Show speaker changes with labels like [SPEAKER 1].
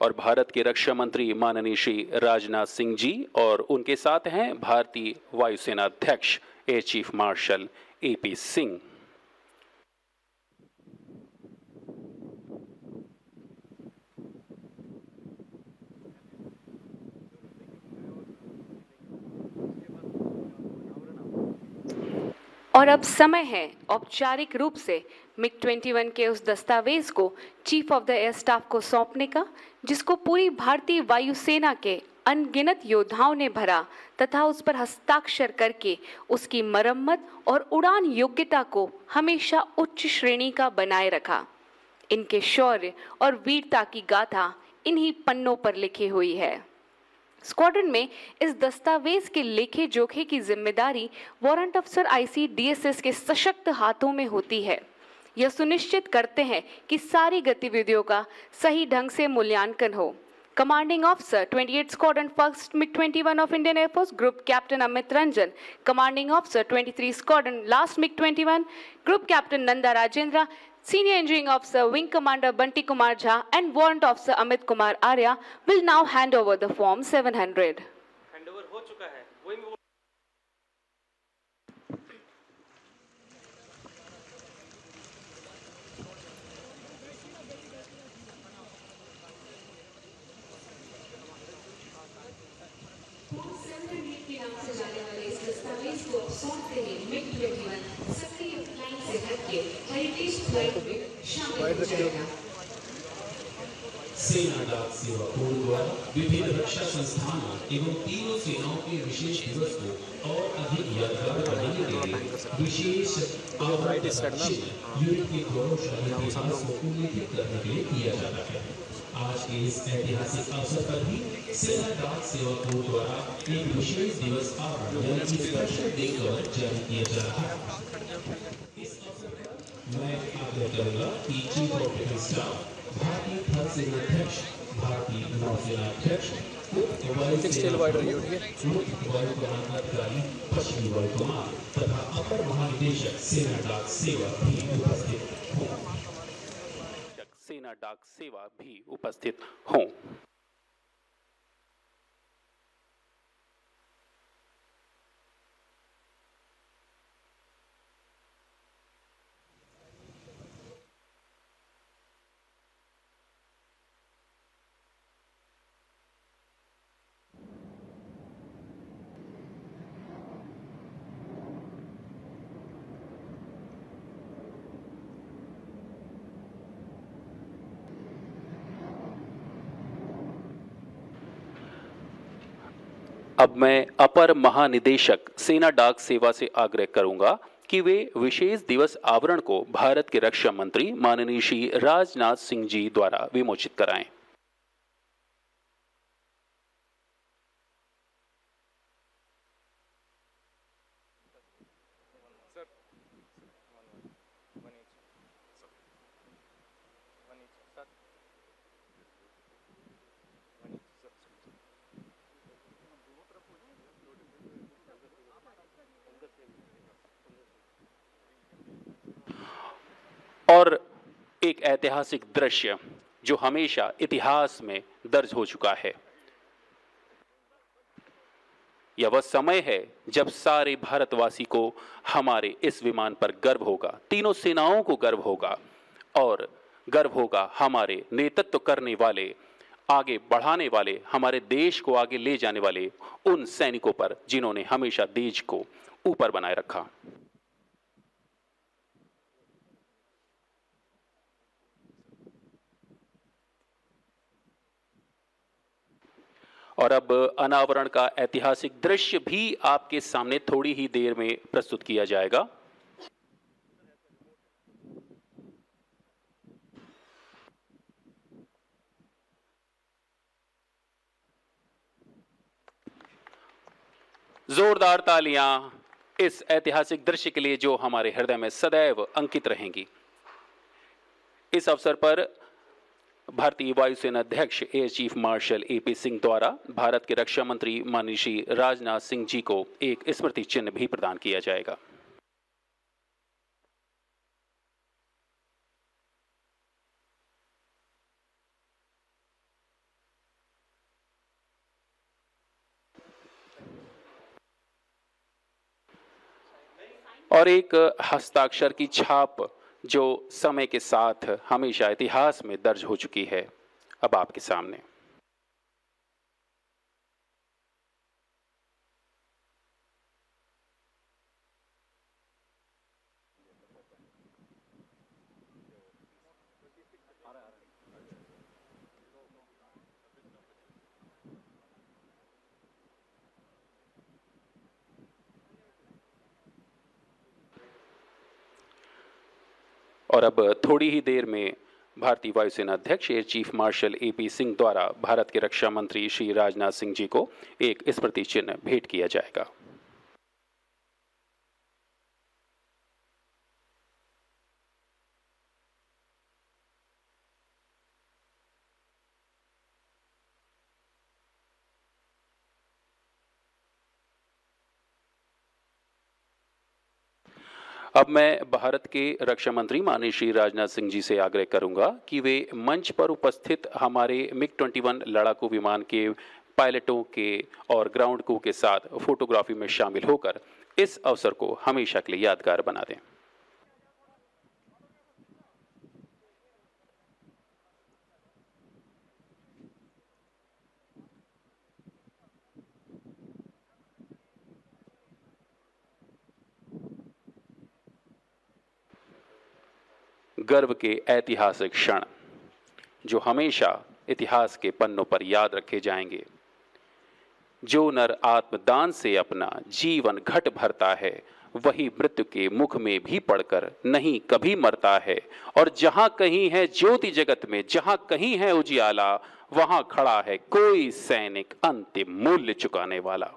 [SPEAKER 1] और भारत के रक्षा मंत्री माननीय श्री राजनाथ सिंह जी और उनके साथ हैं भारतीय वायुसेना अध्यक्ष air chief marshal AP Singh.
[SPEAKER 2] और अब समय है औपचारिक रूप से मिग-21 के उस दस्तावेज को chief of the air staff को सौंपने का, जिसको पूरी भारतीय वायुसेना के अनगिनत योद्धाओं ने भरा तथा उस पर हस्ताक्षर करके उसकी मरम्मत और उड़ान योग्यता को हमेशा उच्च श्रेणी का बनाए रखा। इनके शौर्य और वीरता की गाथा इन्हीं पन्नों पर लिखी हुई है। स्क्वाड्रन में इस दस्तावेज के लेखे जोखे की जिम्मेदारी वारंट अफसर ICDSS के सशक्त हाथों में होती है। यह सुनिश्चित करते हैं कि सारी गतिविधियों का सही ढंग से मूल्यांकन हो। Commanding Officer 28 Squadron 1st MiG-21 of Indian Air Force, Group Captain Amit Ranjan, Commanding Officer 23 Squadron last MiG-21, Group Captain Nanda Rajendra, Senior Engineering Officer Wing Commander Banti Kumar Jha and Warrant Officer Amit Kumar Arya will now hand over the Form 700.
[SPEAKER 3] Handover हो चुका है। वही में
[SPEAKER 4] सेना डाक सेवा code द्वारा विभिन्न रक्षा संस्थानों एवं तीनों सेनाओं के विशेष दिवस को और अधिक यादगार बनाने के लिए विशेष यूनिट के गौरवशाली इतिहास को उल्लेखित करने के लिए किया जाता है। आज के इस ऐतिहासिक अवसर पर भी सेना डाक सेवा कोड द्वारा एक विशेष दिवस यानी कि स्पेशल डे कवर जारी किया जा रहा है। इस अवसर पर मैं आग्रह करूंगा कि चीफ ऑफ डिफेंस स्टाफ, भारतीय थल सेना अध्यक्ष, भारतीय नौसेना अध्यक्ष, मुख्य वायु कमांडाधिकारी पश्चिमी वायु कमान तथा अपर महानिदेशक सेना डाक सेवा भी उपस्थित हों।
[SPEAKER 1] सेना डाक सेवा भी उपस्थित हों। अब मैं अपर महानिदेशक सेना डाक सेवा से आग्रह करूंगा कि वे विशेष दिवस आवरण को भारत के रक्षा मंत्री माननीय श्री राजनाथ सिंह जी द्वारा विमोचित कराएं। और एक ऐतिहासिक दृश्य जो हमेशा इतिहास में दर्ज हो चुका है। यह वह समय है जब सारे भारतवासी को हमारे इस विमान पर गर्व होगा, तीनों सेनाओं को गर्व होगा और गर्व होगा हमारे नेतृत्व करने वाले, आगे बढ़ाने वाले, हमारे देश को आगे ले जाने वाले उन सैनिकों पर जिन्होंने हमेशा देश को ऊपर बनाए रखा। और अब अनावरण का ऐतिहासिक दृश्य भी आपके सामने थोड़ी ही देर में प्रस्तुत किया जाएगा। जोरदार तालियां इस ऐतिहासिक दृश्य के लिए जो हमारे हृदय में सदैव अंकित रहेंगी। इस अवसर पर भारतीय वायुसेना अध्यक्ष air chief marshal AP Singh द्वारा भारत के रक्षा मंत्री माननीय श्री राजनाथ सिंह जी को एक स्मृति चिन्ह भी प्रदान किया जाएगा। और एक हस्ताक्षर की छाप जो समय के साथ हमेशा इतिहास में दर्ज हो चुकी है, अब आपके सामने। और अब थोड़ी ही देर में भारतीय वायुसेना अध्यक्ष air chief marshal AP Singh द्वारा भारत के रक्षा मंत्री श्री राजनाथ सिंह जी को एक स्मृति चिन्ह भेंट किया जाएगा। अब मैं भारत के रक्षा मंत्री माननीय श्री राजनाथ सिंह जी से आग्रह करूंगा कि वे मंच पर उपस्थित हमारे MiG-21 लड़ाकू विमान के पायलटों के और ग्राउंड क्रू के साथ फोटोग्राफी में शामिल होकर इस अवसर को हमेशा के लिए यादगार बना दें। गर्व के ऐतिहासिक क्षण जो हमेशा इतिहास के पन्नों पर याद रखे जाएंगे। जो नर आत्मदान से अपना जीवन घट भरता है, वही मृत्यु के मुख में भी पड़कर नहीं कभी मरता है। और जहां कहीं है ज्योति जगत में, जहां कहीं है उजियाला, वहां खड़ा है कोई सैनिक अंतिम मूल्य चुकाने वाला।